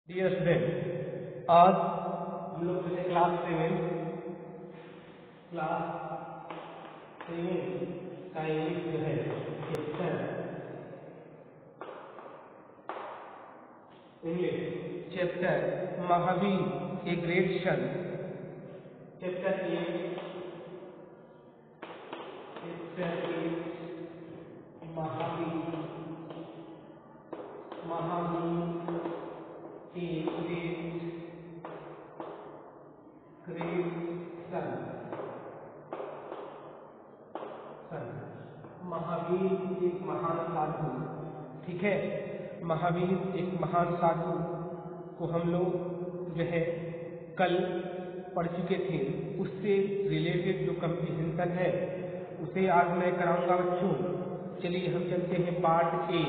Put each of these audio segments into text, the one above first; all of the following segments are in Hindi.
डियर स्टूडेंट, आज हम लोग जो है क्लास सेवन का इंग्लिश जो है chapter Mahavir a great sun, chapter 8 Mahavir a great सन। महावीर एक महान साधु, ठीक है। महावीर एक महान साधु को हम लोग जो है कल पढ़ चुके थे। उससे रिलेटेड जो कंप्रीहेंशन है उसे आज मैं कराऊंगा बच्चों। चलिए हम चलते हैं पार्ट ए।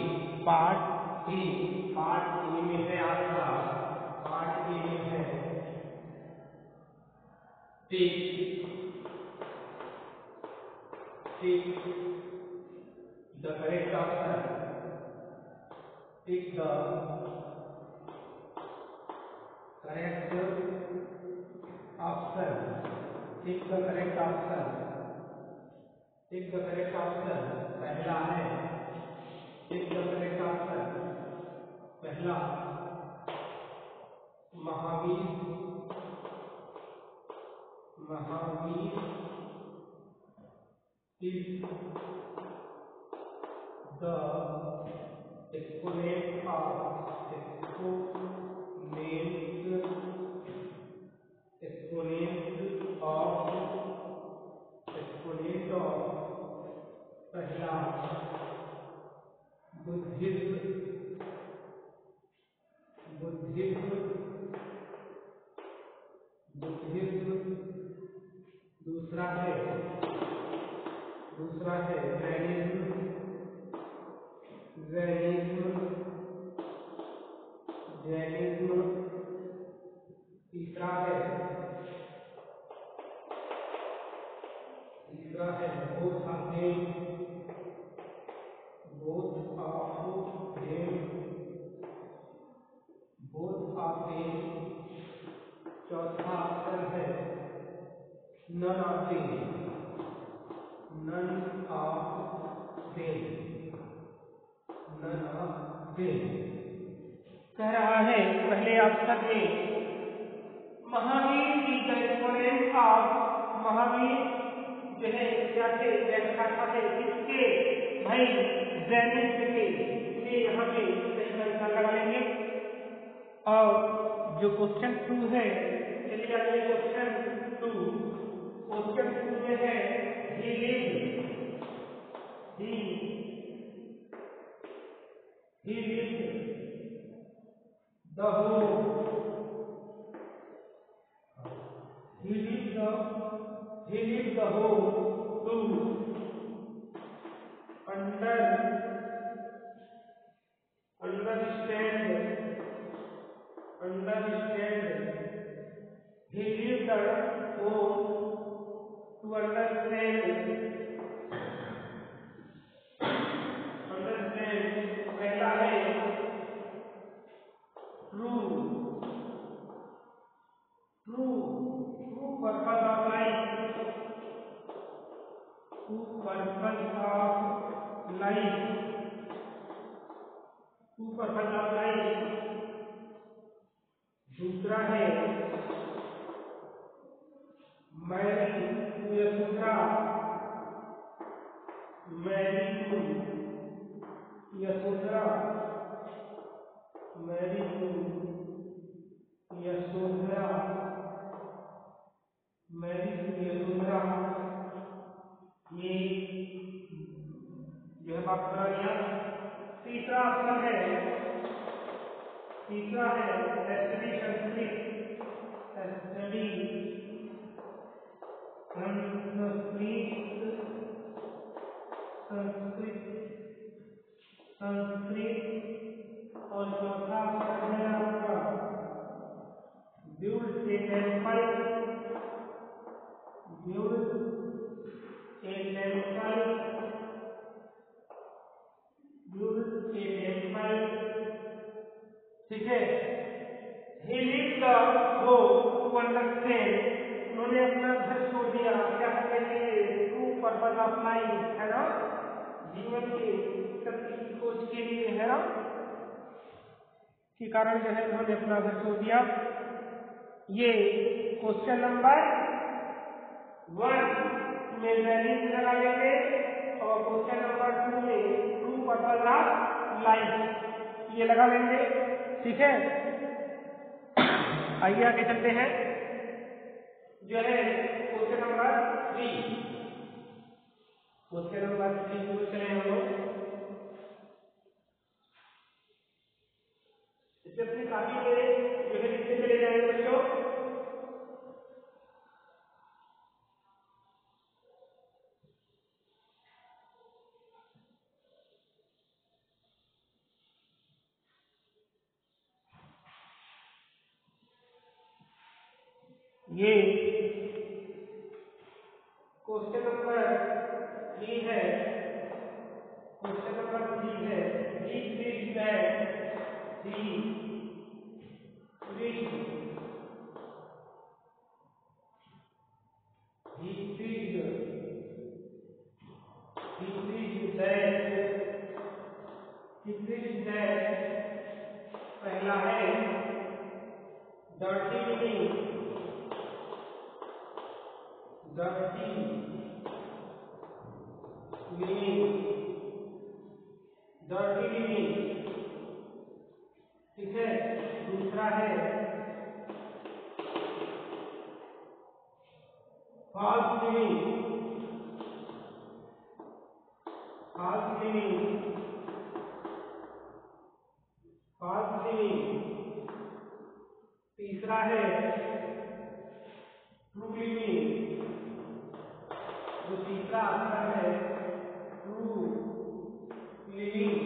पार्ट ए में है आपका, पार्ट ए में है take the correct option, take the correct option, take the correct option, take the correct option। पहला है take the correct option, पहला Mahavir is the exponent of पहला बुद्धिज्म, दूसरा है जैनिज्म, तीसरा है both of them, चौथा ऑप्शन है none of them। कह रहा है पहले ऑप्शन में महावीर की एक्सपोनेंट ऑफ, महावीर जो है क्या से व्याख्याता है इसके भाई जैनिज्म के, इसलिए यहाँ पे सही आंसर लगा लेंगे। और जो क्वेश्चन 2 है, चलिए अगले क्वेश्चन 2 में है he lived the whole to understand, he lived the whole to understand, पहला है true purpose of life, दूसरा है मैरी टू यशोधरा, ये यह बात करा गया। तीसरा ऑप्शन है स्टडी संस्कृत, और चौथा ऑप्शन है आपका build a campfire, ठीक है। he leaves the home to understand, उन्होंने अपना घर छोड़ दिया क्या करने के लिए, टू पर्पज ऑफ लाइफ, है ना, जीवन के सत्य की खोज के लिए, है ना, के कारण जो है उन्होंने अपना घर छोड़ दिया। ये क्वेश्चन नंबर 1 में वैल्यूज लगा लेंगे और क्वेश्चन नंबर 2 में ट्रू पर्पज ऑफ लाइफ ये लगा लेंगे। ठीक है, आइए आगे चलते हैं, जो है क्वेश्चन नंबर 3। क्वेश्चन नंबर 3 को चले हम लोग, इसे अपनी कॉपी पे जो है लिखते चले जाएंगे बच्चों। ये क्वेश्चन नंबर 3 है, क्वेश्चन नंबर 3 है, he preached that he preached that पहला है dirty living, ठीक है। दूसरा है false living, तीसरा है ट्रू लिविंग, जो तीसरा अक्षर है ट्रू लिविंग,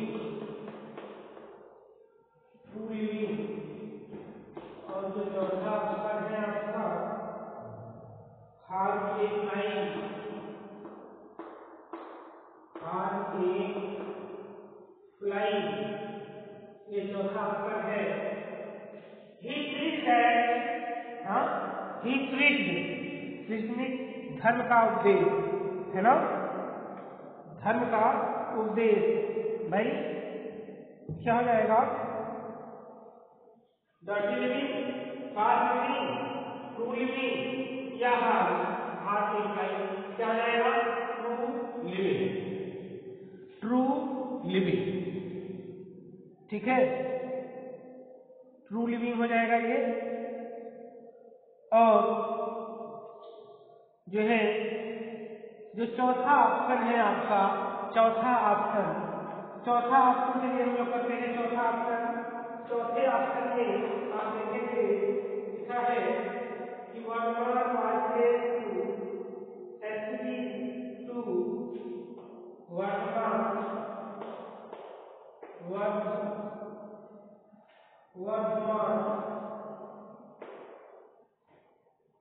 और जो चौथा अक्षर है आपका हार ए फ्लाई, ये चौथा अक्षर है। ही प्रीच्ड धर्म का उपदेश, है ना, धर्म का उपदेश, भाई क्या हो जाएगा, dirty living, fast living, true living या हार्ड लिविंग, क्या हो जाएगा, ट्रू लिविंग, ठीक है, ट्रू लिविंग हो जाएगा ये। और जो है जो चौथा ऑप्शन है आपका, चौथा ऑप्शन के लिए हम लोग करते हैं चौथा ऑप्शन। चौथे ऑप्शन में आप देखेंगे लिखा है कि वर्तमान वाज टू वर्तमान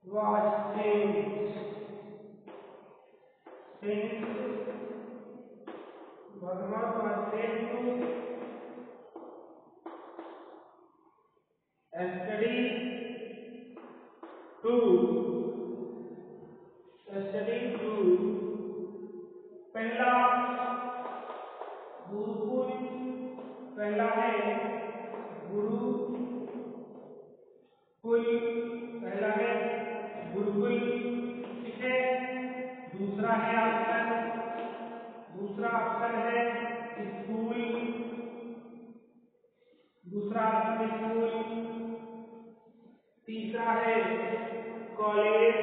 was changed study to पहला गुरुकुल, पहला है गुरुकुल, ठीक है। दूसरा ऑप्शन है स्कूल, तीसरा है कॉलेज,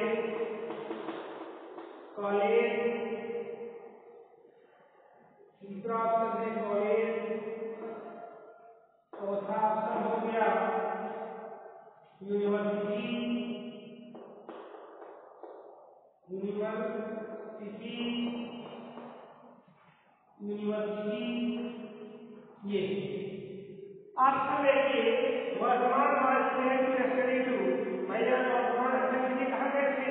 तीसरा ऑप्शन है कॉलेज, चौथा ऑप्शन हो गया यूनिवर्सिटी, ये ऑप्शन देखिए। वर्तमान भैया वर्तमान स्टडी कहाँ गए थे,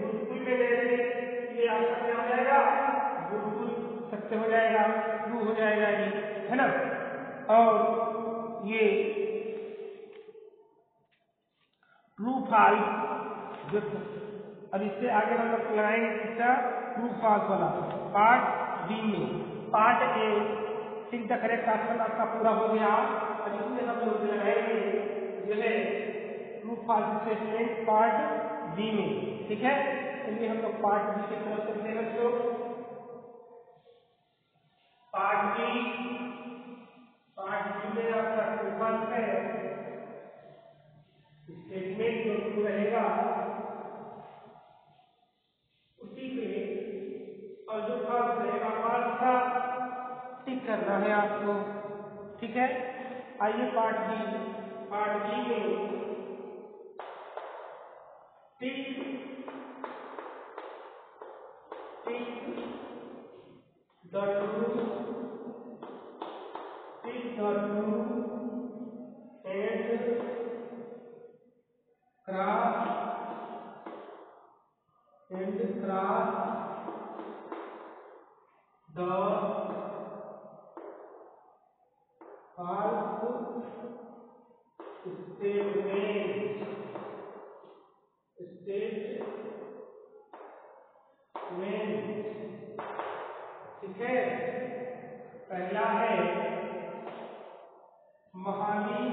गुरुकुल में गए थे, ये ऑप्शन क्या हो जाएगा, गुरुकुल सत्य हो जाएगा, ट्रू हो जाएगा ये, है ना। और ये ट्रू फॉल्स। देखो अब इससे आगे हम लोग लगाएंगे किसका, ट्रू फॉल्स वाला। पार्ट बी में part A tick the correct option आपका पूरा हो गया। अब इसमें हम लोग लगाएंगे जो है true false statement part B में। ठीक है, चलिए हम लोग पार्ट बी की तरफ चलते हैं बच्चों। पार्ट बी में आपका ट्रू फॉल्स है, स्टेटमेंट जो ट्रू रहेगा उसी पे, और जो फॉल्स रहेगा फॉल्स का टिक करना है आपको। ठीक है, आइए पार्ट बी में tick the true and cross the false statement। ठीक है, पहला है Mahavir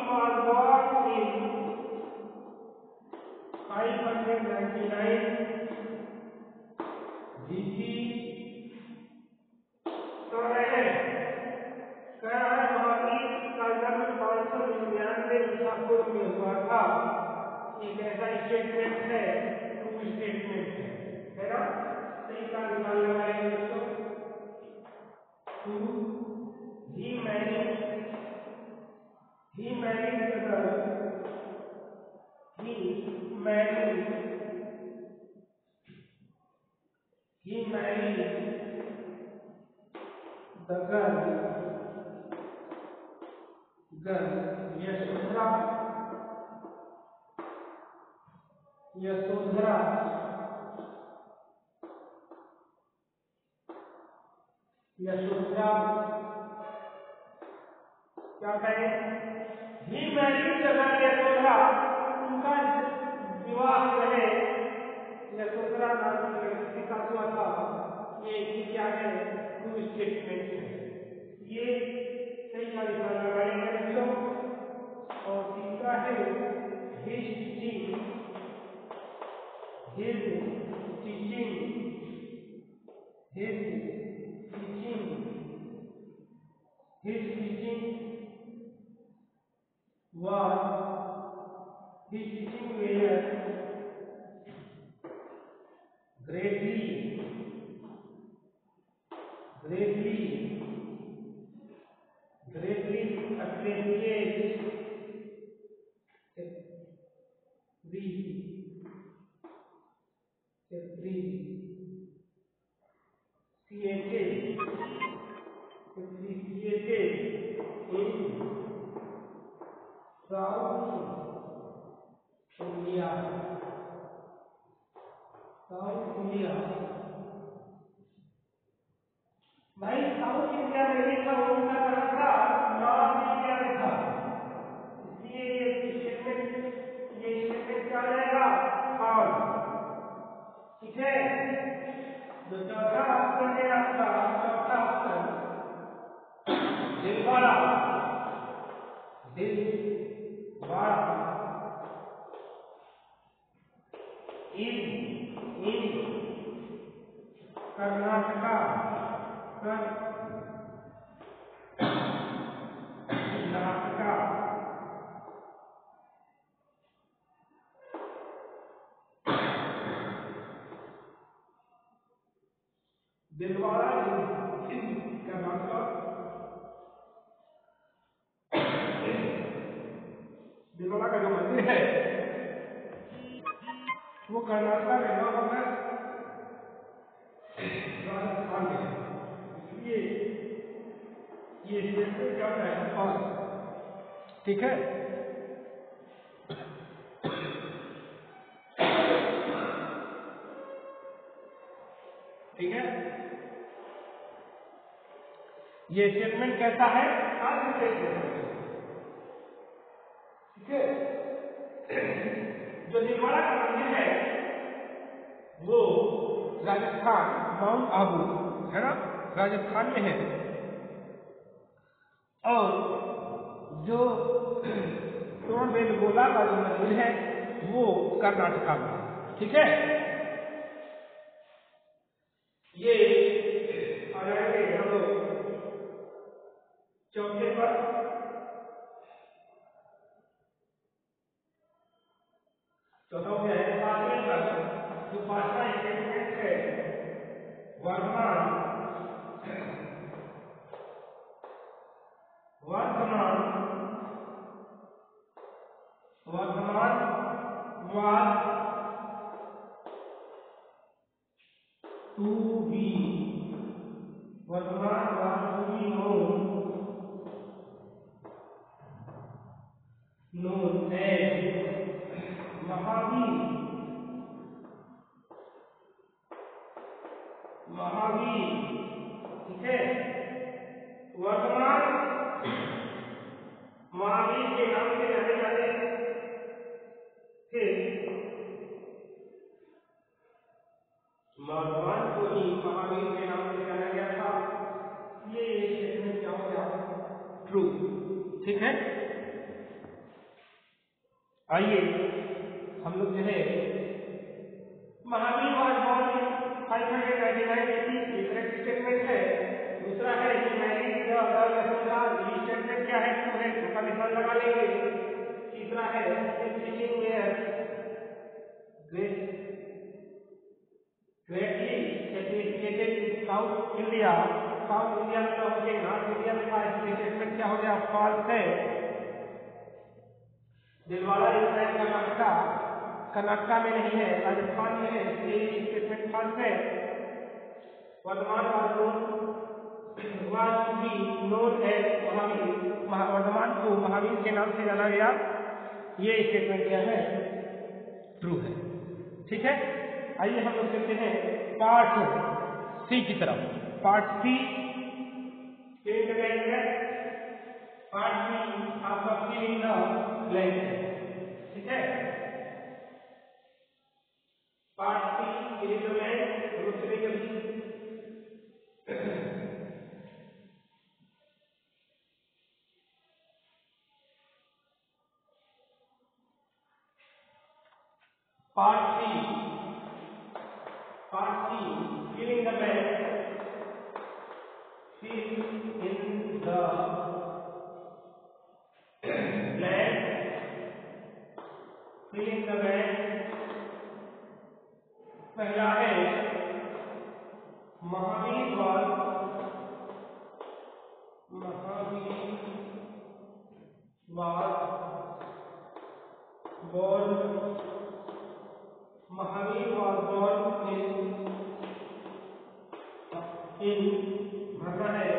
was born in 599 BC। तो है महावीर का जन्म 599 ईसा पूर्व में हुआ था। एक ऐसा स्टेटमेंट है, ट्रू स्टेटमेंट है ना। सही का निकाल लगाएंगे बच्चों। He married the girl। He married the girl Yashodhara क्या कहें, he married the girl Yashodhara, उनका विवाह जो है यशोधरा नाम की लड़की के साथ हुआ था। ये क्या है, ट्रू स्टेटमेंट है। ये सही का निशान लगाएंगे बच्चों। और तीसरा है his teaching were greatly appreciated in South India। भाई साउथ इंडिया में नहीं था, उनका कहा था नॉर्थ इंडिया में था। इसलिए ये स्टेटमेंट क्या आ जाएगा, फॉल्स। ठीक है, जो चौथा ऑप्शन है आपका, चौथा ऑप्शन दिलवाड़ा इन कर्नाटका दिलवाड़ा कर्नाटक, दिलवाड़ा का जो मंदिर है वो कर्नाटक में न होकर राजस्थान में है। इसलिए ये स्टेटमेंट क्या होता है, फॉल्स। ठीक है, ठीक है, ये स्टेटमेंट कैसा है? आज स्टेटमेंट है। ठीक है, जो नीलवाड़ा का मंदिर है वो राजस्थान, माउंट आबू है ना, राजस्थान में है। और जो बेलगोला का जो मंदिर है वो कर्नाटका में है। ठीक है, ये आ जाएंगे हम लोग चौथे पर। चौथा हो गया है। पांचवें पर जो पांचवा स्टेटमेंट है, Vardhaman Vardhaman Vardhaman was to be, Vardhaman was to be known as Mahavir. ठीक है, वर्तमान महावीर के नाम से जाने जाते थे। वर्तमान को ही महावीर के नाम से जाना गया था। ये स्टेटमेंट क्या हो गया? ट्रू। ठीक है, आइए हम लोग जो है Mahavir was born in 599 BC, ये करेक्ट स्टेटमेंट है। दूसरा है कि मैरिड द गर्ल यशोदा, ये स्टेटमेंट क्या है? ट्रू है, उसका निशान लगा लेंगे। तीसरा है singing were greatly appreciated in South India. South India में तो मुझे नॉर्थ इंडिया में था, इसलिए स्टेटमेंट क्या हो गया? फॉल्स है। दिलवाड़ा इस कर्नाटका, कर्नाटका में नहीं है, राजस्थान में है, इसलिए स्टेटमेंट फॉल्स है। Vardhaman was to be known as Mahavir, Vardhaman को महावीर के नाम से जाना गया। ये स्टेटमेंट क्या है? ट्रू है। ठीक है, आइए हम लोग चलते हैं पार्ट सी की तरफ। पार्ट सी पार्ट सी आपका फिलिंग द ब्लैंक है। ठीक है, part C filling the blank हम लोग चलेंगे अभी। Part C filling the blank. fill in the blank। पहला है महावीर वाज born in भरना है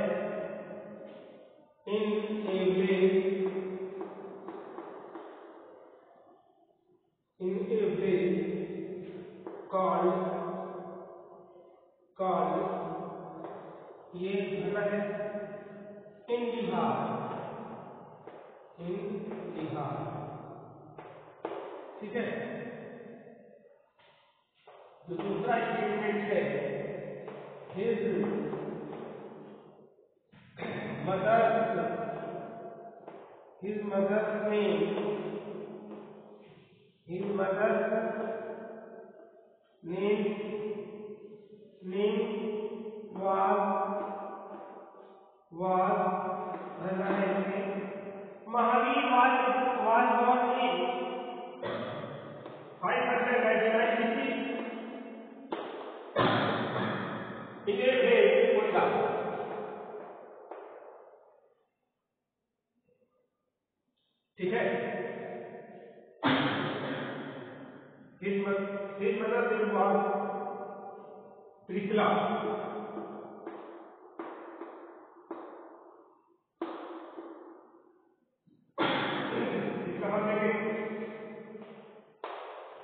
in a way called ये भरना है in बिहार। ठीक है, जो दूसरा स्टेटमेंट है his mother's name was रहना है इसमें Mahavir was born in 599 BC in a village Odisha। ठीक है, his mother's name was Trishala. इसका मतलब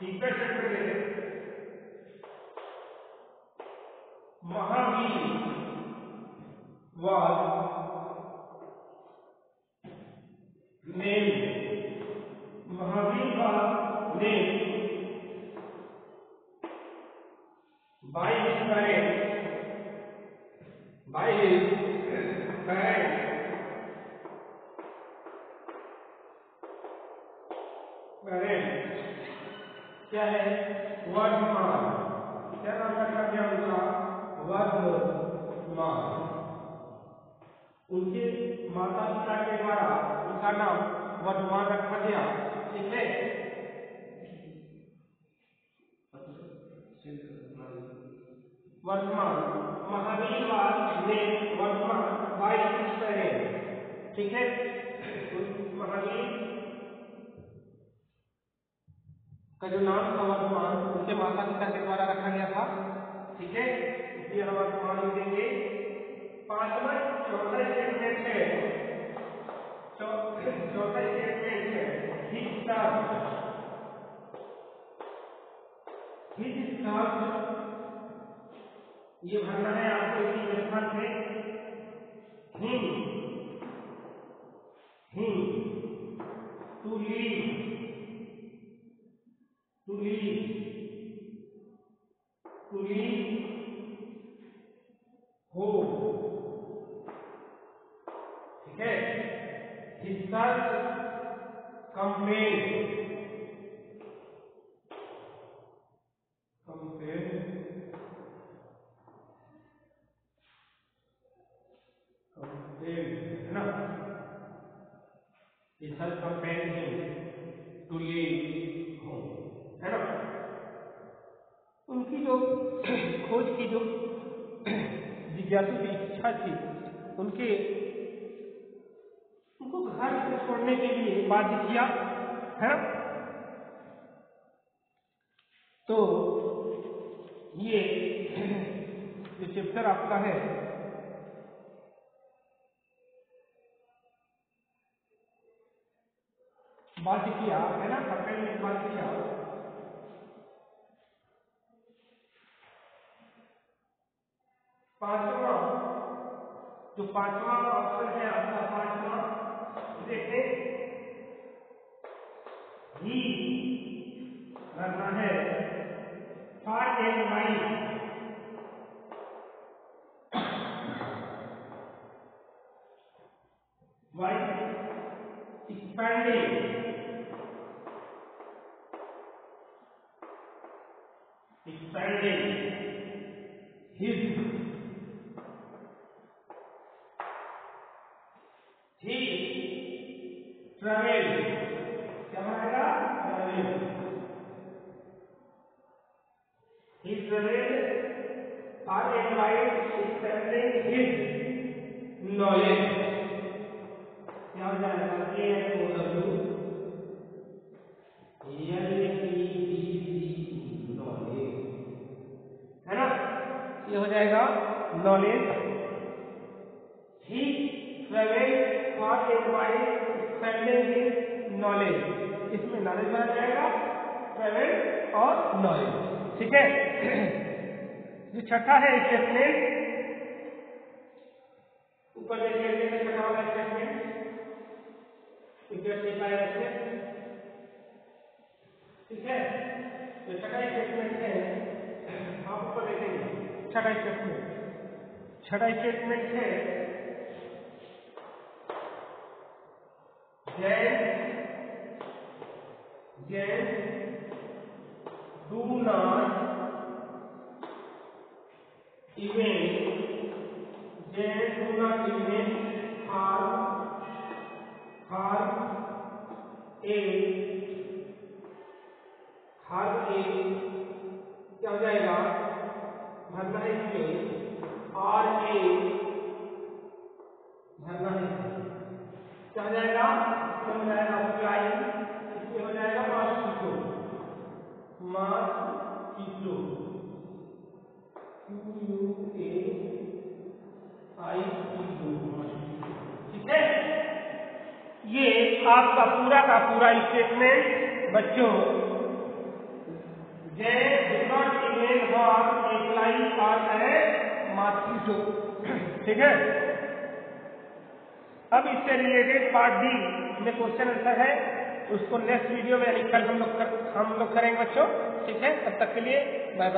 तीसरा स्टेटमेंट लेते Mahavir was named. Mahavir was named by his parents. By his parents. क्या है? वर्धमान। क्या नाम रखा गया उनका? वर्धमान। उनके माता पिता के द्वारा उनका नाम वर्धमान रखा गया। ठीक है। वर्धमान महावीर ने वर्धमान बाई पेरेंट्स। ठीक है। महावीर का जो नाम था वर्धमान उनके माता पिता के द्वारा रखा गया था। ठीक है। इसलिए हम वर्धमान लिखेंगे। चौथा स्टेटमेंट है his search। ये भरना है आपको इसी स्थान पे। him to leave home। ठीक है। his search campaign है ना। Research campaign him to leave home, है ना। उनकी जो खोज की जो जिज्ञासु की इच्छा थी उनको घर को छोड़ने के लिए बाध्य किया, है ना। तो ये जो चैप्टर आपका है बाध्य किया, है ना, कंपेन में बाध्य किया। पांचवा ऑप्शन है आपका, पांचवा देखें, ही करना है far and wide. expanding his travel, क्या बनाएगा? travel, he traveled far and wide expanding his knowledge। क्या हो जाएगा? knowledge, है ना। ये हो जाएगा knowledge. he traveled far and wide expanding his knowledge। इसमें नॉलेज बना जाएगा, ट्रेवल और नॉलेज। ठीक है। जो छठा है स्टेटमेंट, ऊपर देखिए छठा वाला स्टेटमेंट, ठीक है। जो छठा स्टेटमेंट है आप ऊपर देखेंगे। छठा स्टेटमेंट है James do not even harm a क्या हो जाएगा? भरना है इसमें भरना है, क्या हो जाएगा? इसमें हो जाएगा फ्लाई, इसमें हो जाएगा मॉस्किटो, ठीक है। ये आपका पूरा का पूरा स्टेटमेंट बच्चों, James do not even harm a fly or a part 2, ठीक है। अब इससे रिलेटेड पार्ट डी में क्वेश्चन आंसर है, उसको नेक्स्ट वीडियो में यानी कल हम लोग करेंगे बच्चों, ठीक है। तब तक के लिए बाय बाय।